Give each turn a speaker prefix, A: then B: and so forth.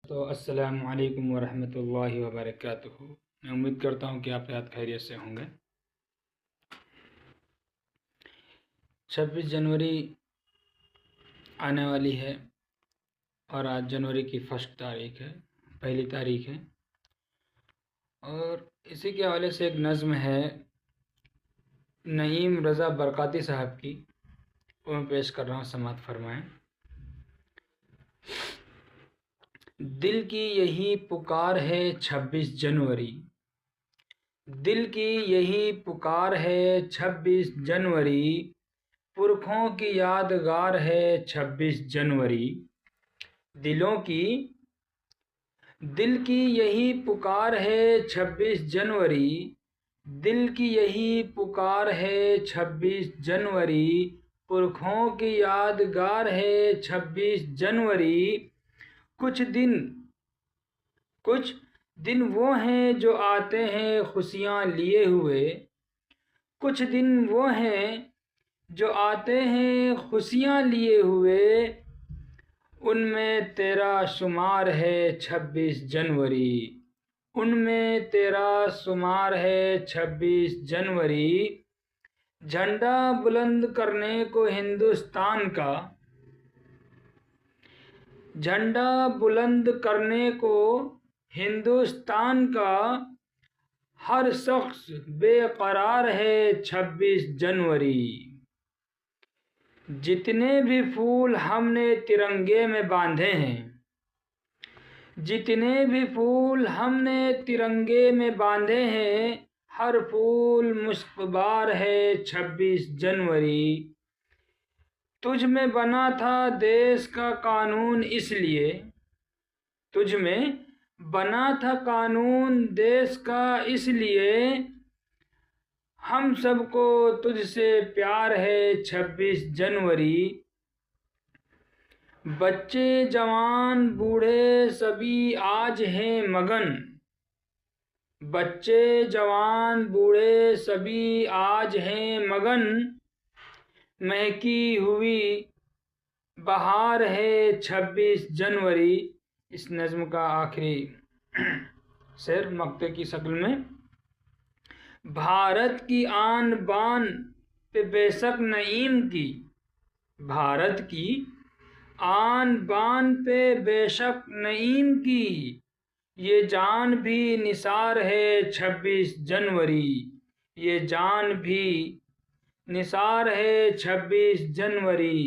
A: تو السلام علیکم ورحمۃ اللہ وبرکاتہ۔ میں امید کرتا ہوں کہ آپ یاد خیریت سے ہوں گے۔ 26 جنوری آنے والی ہے اور آج جنوری کی پہلی تاریخ ہے، اور اسی کے حوالے سے ایک نظم ہے نعیم رضا برکاتی صاحب کی، وہ میں پیش کر رہا ہوں، سماعت فرمائیں۔ دل کی یہی پکار ہے 26 جنوری، دل کی یہی پکار ہے 26 جنوری، پرکھوں کی یادگار ہے 26 جنوری۔ دل کی یہی پکار ہے 26 جنوری، دل کی یہی پکار ہے 26 جنوری، پرکھوں کی یادگار ہے 26 جنوری۔ کچھ دن وہ ہیں جو آتے ہیں خوشیاں لیے ہوئے، کچھ دن وہ ہیں جو آتے ہیں خوشیاں لیے ہوئے، ان میں تیرا شمار ہے 26 جنوری، ان میں تیرا شمار ہے 26 جنوری۔ جھنڈا بلند کرنے کو ہندوستان کا، جھنڈا بلند کرنے کو ہندوستان کا، ہر شخص بے قرار ہے 26 جنوری۔ جتنے بھی پھول ہم نے ترنگے میں باندھے ہیں، جتنے بھی پھول ہم نے ترنگے میں باندھے ہیں، ہر پھول مشک بار ہے 26 جنوری۔ تجھ میں بنا تھا دیس کا قانون اس لیے، تجھ میں بنا تھا قانون دیس کا اس لیے، ہم سب کو تجھ سے پیار ہے 26 جنوری۔ بچے جوان بوڑھے سبھی آج ہیں مگن، بچے جوان بوڑھے سبھی آج ہیں مگن، مہکی ہوئی بہار ہے 26 جنوری۔ اس نظم کا آخری شعر مقطع کی شکل میں: بھارت کی آن بان پہ بے شک نعیم کی، بھارت کی آن بان پہ بے شک نعیم کی، یہ جان بھی نثار ہے 26 جنوری، یہ جان بھی نثار ہے 26 جنوری۔